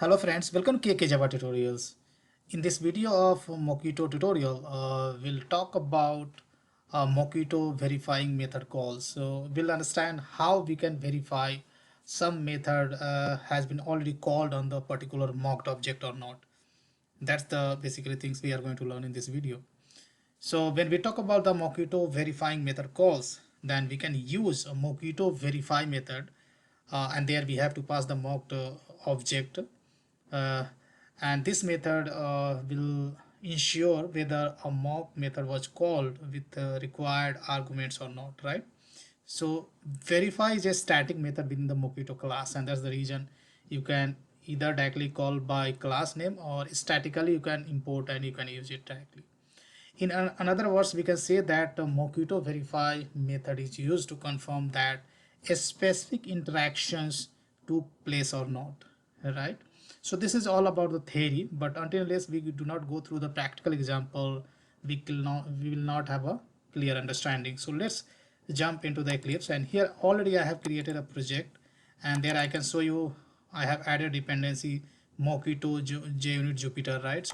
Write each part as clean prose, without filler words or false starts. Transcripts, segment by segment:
Hello friends, welcome to KK Java Tutorials. In this video of Mockito tutorial, we'll talk about Mockito verifying method calls. So we'll understand how we can verify some method has been already called on the particular mocked object or not. That's the basically things we are going to learn in this video. So when we talk about the Mockito verifying method calls, then we can use a Mockito verify method, and there we have to pass the mocked object, uh, and this method will ensure whether a mock method was called with the required arguments or not, right? So verify is a static method within the Mockito class, and that's the reason you can either directly call by class name or statically you can import and you can use it directly. In another words, we can say that the Mockito verify method is used to confirm that a specific interactions took place or not, right? So this is all about the theory, but until unless we do not go through the practical example, we will not have a clear understanding. So let's jump into the Eclipse, and here already I have created a project, and there I can show you I have added dependency Mockito JUnit Jupyter, right?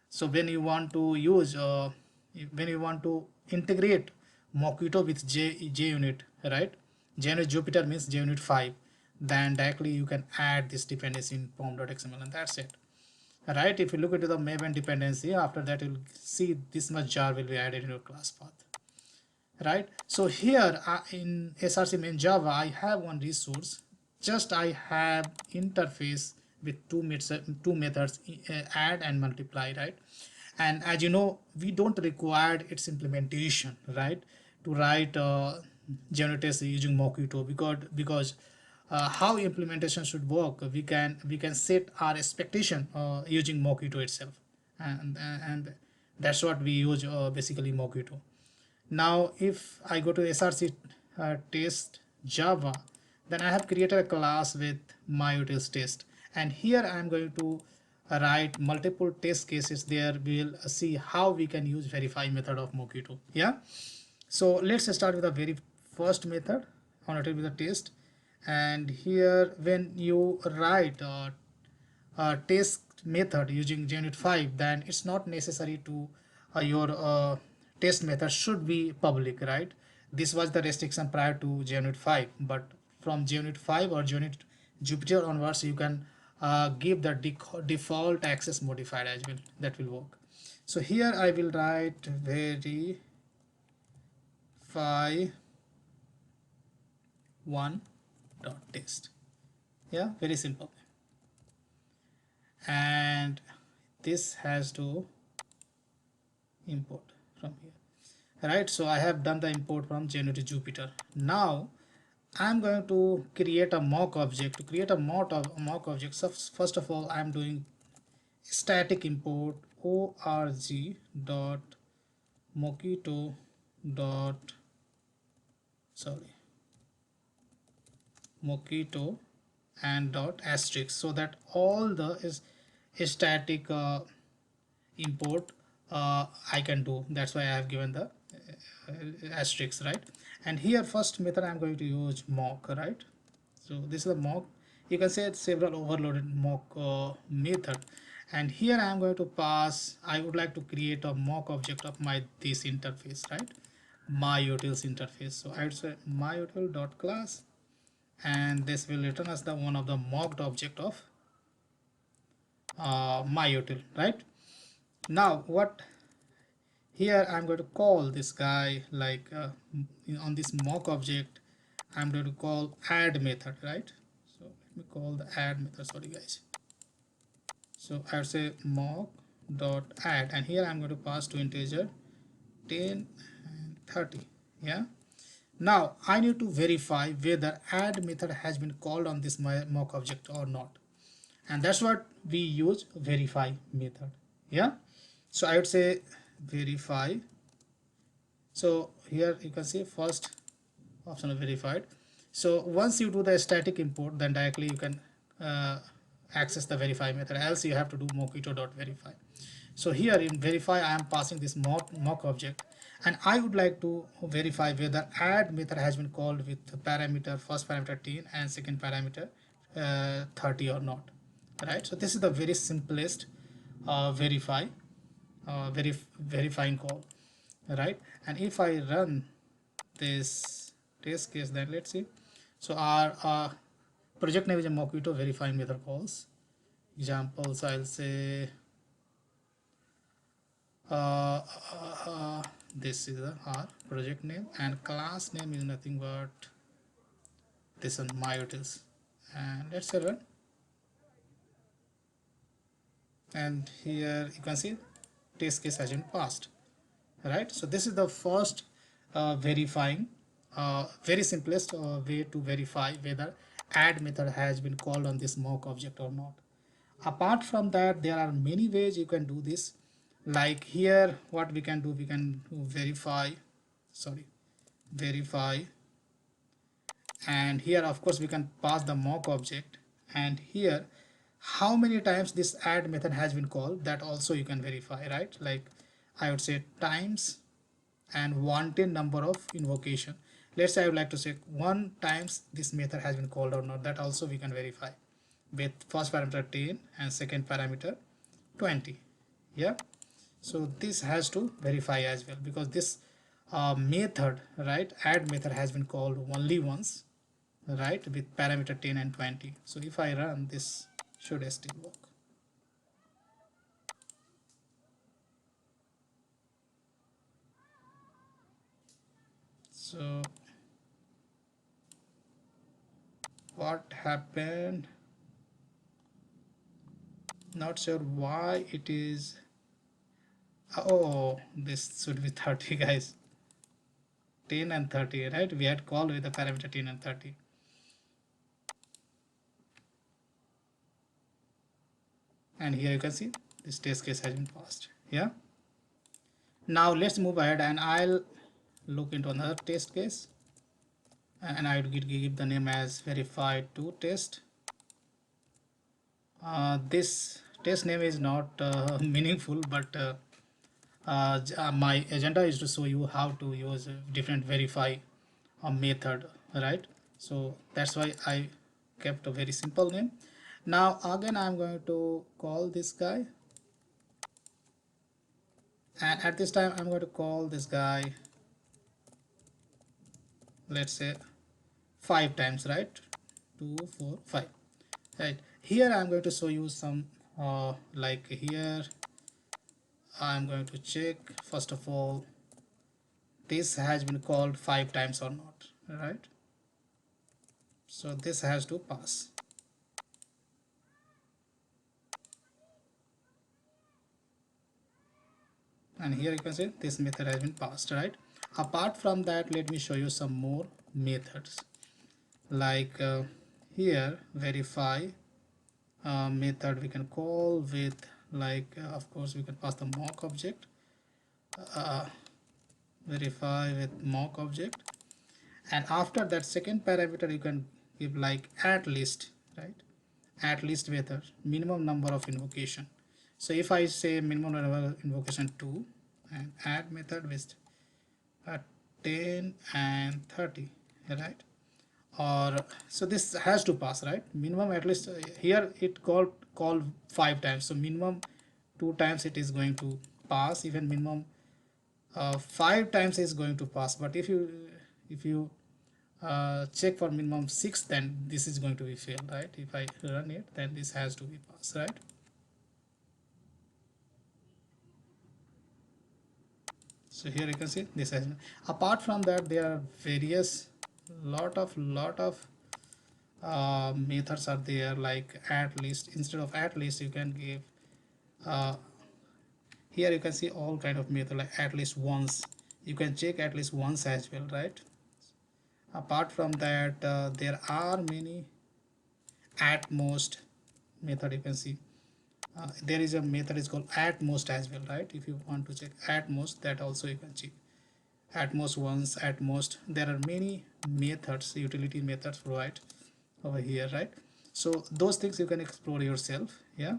So when you want to use when you want to integrate Mockito with JUnit, right? JUnit Jupyter means JUnit 5. Then directly you can add this dependency in pom.xml, and that's it. Right? If you look into the Maven dependency, after that you'll see this much jar will be added in your class path. Right? So here in SRC main Java, I have one resource. Just I have interface with two methods, add and multiply, right? And as you know, we don't require its implementation, right, to write generators using Mockito, because how implementation should work, we can set our expectation using Mockito itself, and that's what we use basically Mockito. Now if I go to src test Java, then I have created a class with myutils test, and here I am going to write multiple test cases. There we'll see how we can use verify method of Mockito. Yeah, so let's start with the very first method connected with the test. And here when you write test method using JUnit 5, then it's not necessary to your test method should be public, right? This was the restriction prior to JUnit 5, but from JUnit 5 or JUnit Jupyter onwards, you can give the default access modified as well. That will work. So here I will write verify one dot test. Yeah, very simple. And this has to import from here, right? So I have done the import from JUnit to Jupyter. Now I'm going to create a mock object. To create a mock object, so first of all I'm doing static import org dot mockito dot sorry mockito and dot asterisk, so that all the is static import I can do. That's why I have given the asterisk, right? And here first method I'm going to use mock, right? So this is the mock. You can say it's several overloaded mock method, and here I am going to pass, I would like to create a mock object of my this interface, right? My utils interface. So I would say my util dot class, and this will return as the one of the mocked object of my util, right? Now what, here I'm going to call this guy like on this mock object I'm going to call add method, right? So let me call the add method, sorry guys. So I would say mock dot add, and here I'm going to pass to integer 10 and 30. Yeah, now I need to verify whether add method has been called on this mock object or not, and that's what we use verify method. Yeah, so I would say verify. So here you can see first option of verified. So once you do the static import, then directly you can access the verify method, else you have to do mockito.verify. So here in verify I am passing this mock object, and I would like to verify whether add method has been called with parameter, first parameter 10 and second parameter 30 or not. right? So this is the very simplest verifying call, right? And if I run this test case, then let's see. So our project name is a Mockito verifying method calls. Examples, I'll say uh, this is our project name, and class name is nothing but this one, myutils. And let's say run, and here you can see test case has been passed, right? So this is the first verifying very simplest way to verify whether add method has been called on this mock object or not. Apart from that, there are many ways you can do this. Like here, what we can do, we can verify, and here of course we can pass the mock object, and here how many times this add method has been called, that also you can verify, right? Like I would say times and wanted number of invocation. Let's say I would like to say one times this method has been called or not, that also we can verify with first parameter 10 and second parameter 20. Yeah, so this has to verify as well, because this method, right, add method has been called only once, right, with parameter 10 and 20. So if I run this, should still work. So what happened, not sure why it is. Oh, this should be 30 guys, 10 and 30, right? We had called with the parameter 10 and 30. And here you can see this test case has been passed. Yeah, now let's move ahead, and I'll look into another test case, and I would give the name as verify to test. This test name is not meaningful, but my agenda is to show you how to use different verify method, right? So that's why I kept a very simple name. Now again I'm going to call this guy, and at this time I'm going to call this guy, let's say 5 times, right? 2 4 5, right? Here I'm going to show you some like here I'm going to check first of all this has been called 5 times or not, right? So this has to pass, and here you can see this method has been passed, right? Apart from that, let me show you some more methods. Like here verify method we can call with, like of course we can pass the mock object, uh, verify with mock object, and after that second parameter you can give like at least, right? At least method, minimum number of invocation. So if I say minimum number of invocation 2, and add method with 10 and 30, right? Or so this has to pass, right? Minimum at least here it call 5 times, so minimum 2 times it is going to pass, even minimum 5 times is going to pass. But if you check for minimum 6, then this is going to be fail, right? If I run it, then this has to be passed, right? So here you can see this has, apart from that there are various lot of methods are there, like at least. Instead of at least you can give uh, here you can see all kind of method, like at least once, you can check at least once as well, right? Apart from that there are many at most method, you can see there is a method is called at most as well, right? If you want to check at most, that also you can check at most once, at most. There are many methods, utility methods provide over here, right? So those things you can explore yourself. Yeah,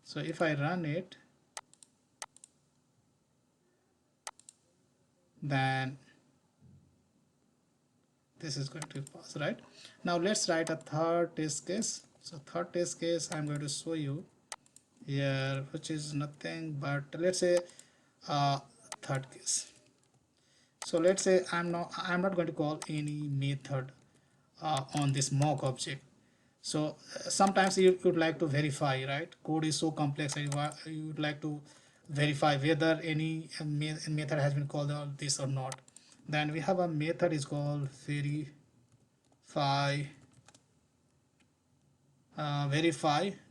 so if I run it, then this is going to pass, right? Now let's write a third test case. So third test case I'm going to show you here, which is nothing but, let's say, third case. So let's say I'm not going to call any method on this mock object. So sometimes you would like to verify, right? Code is so complex and you would like to verify whether any method has been called on this or not. Then we have a method is called verify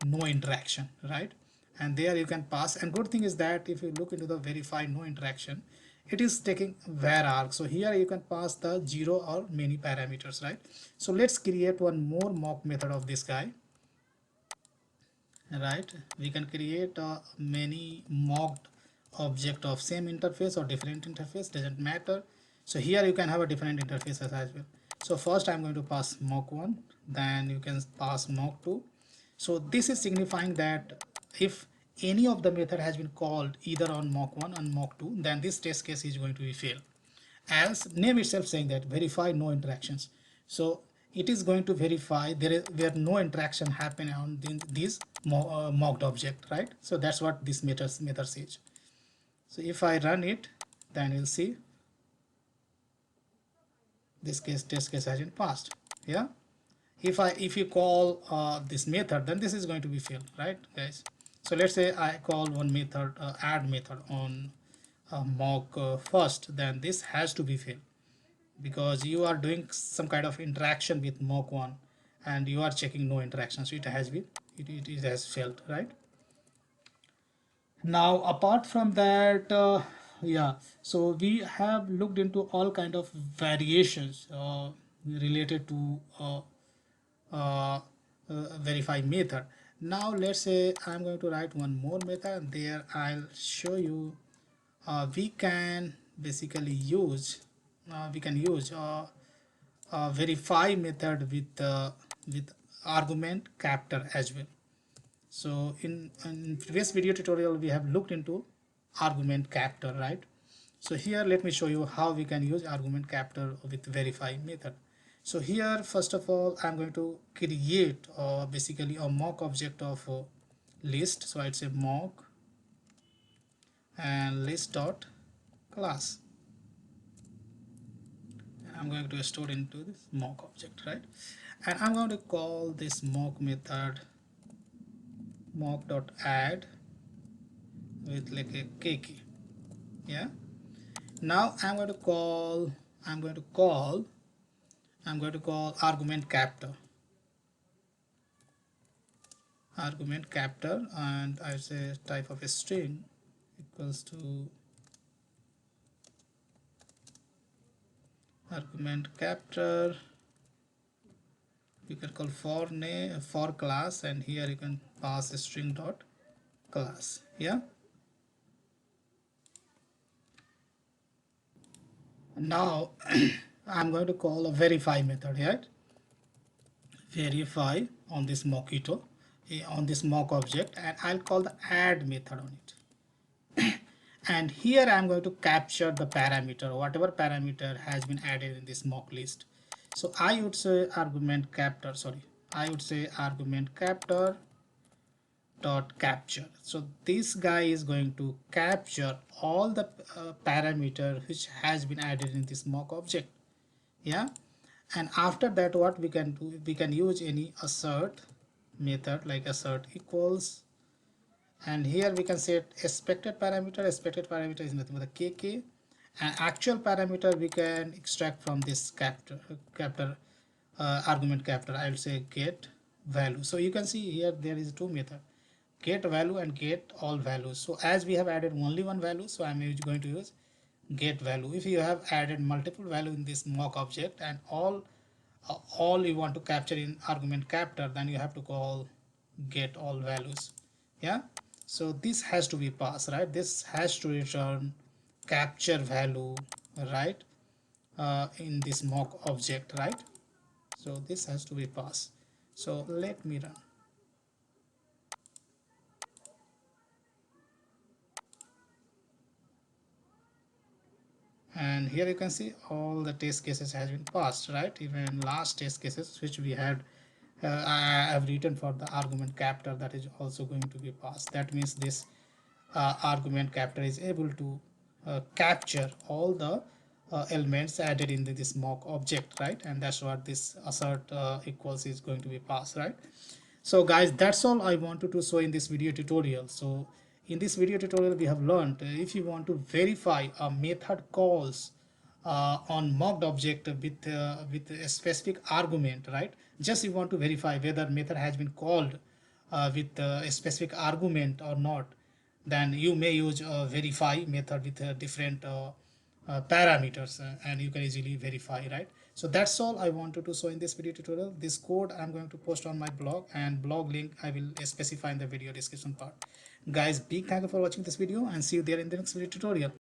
no interaction, right? And there you can pass, and good thing is that if you look into the verify no interaction, it is taking var arg. So here you can pass the 0 or many parameters, right? So let's create one more mock method of this guy, right? We can create a many mocked object of same interface or different interface, doesn't matter. So here you can have a different interfaces as well. So first I'm going to pass mock1, then you can pass mock2. So this is signifying that if any of the method has been called either on mock1 and mock2, then this test case is going to be failed, as name itself saying that verify no interactions. So it is going to verify there is where no interaction happen on these mocked object, right? So that's what this method says. So if I run it, then you'll see this case test case has been passed. Yeah, if you call this method, then this is going to be failed, right guys? So let's say I call one method, add method on mock first, then this has to be failed, because you are doing some kind of interaction with mock1 and you are checking no interaction, so it has been it has failed, right? Now apart from that, yeah, so we have looked into all kind of variations related to verify method. Now let's say I'm going to write one more method, and there I'll show you we can basically use verify method with argument captor as well. So in previous video tutorial we have looked into argument captor, right? So here let me show you how we can use argument captor with verify method. So here first of all I'm going to create basically a mock object of list. So I'd say mock and list dot class. I'm going to store into this mock object, right? And I'm going to call this mock method mock.add with like a kk. Yeah, now I'm going to call argument captor, and I say type of a string equals to argument captor. You can call for class, and here you can pass a string dot class. Yeah, now I'm going to call a verify method, right? Verify on this mockito, on this mock object, and I'll call the add method on it. And here I'm going to capture the parameter, whatever parameter has been added in this mock list. So I would say argument captor dot capture. So this guy is going to capture all the parameter which has been added in this mock object. Yeah, and after that what we can do, we can use any assert method like assert equals, and here we can set expected parameter. Expected parameter is nothing but the kk, and actual parameter we can extract from this captor argument captor. I'll say get value. So you can see here there is two method, get value and get all values. So as we have added only one value, so I'm going to use get value. If you have added multiple value in this mock object and all you want to capture in argument captor, then you have to call get all values. Yeah, so this has to be passed, right? This has to return capture value, right? In this mock object, right? So this has to be passed. So let me run. and here you can see all the test cases has been passed, right? Even last test cases which we had, I have written for the argument captor, that is also going to be passed. That means this argument captor is able to capture all the elements added in this mock object, right? And that's what this assert equals is going to be passed, right? So guys, that's all I wanted to show in this video tutorial. So in this video tutorial we have learned, if you want to verify a method calls on mocked object with a specific argument, right? Just you want to verify whether method has been called with a specific argument or not, then you may use a verify method with different parameters, and you can easily verify, right? So that's all I wanted to show in this video tutorial. This code I'm going to post on my blog, and blog link I will specify in the video description part. Guys, big thank you for watching this video, and see you there in the next video tutorial.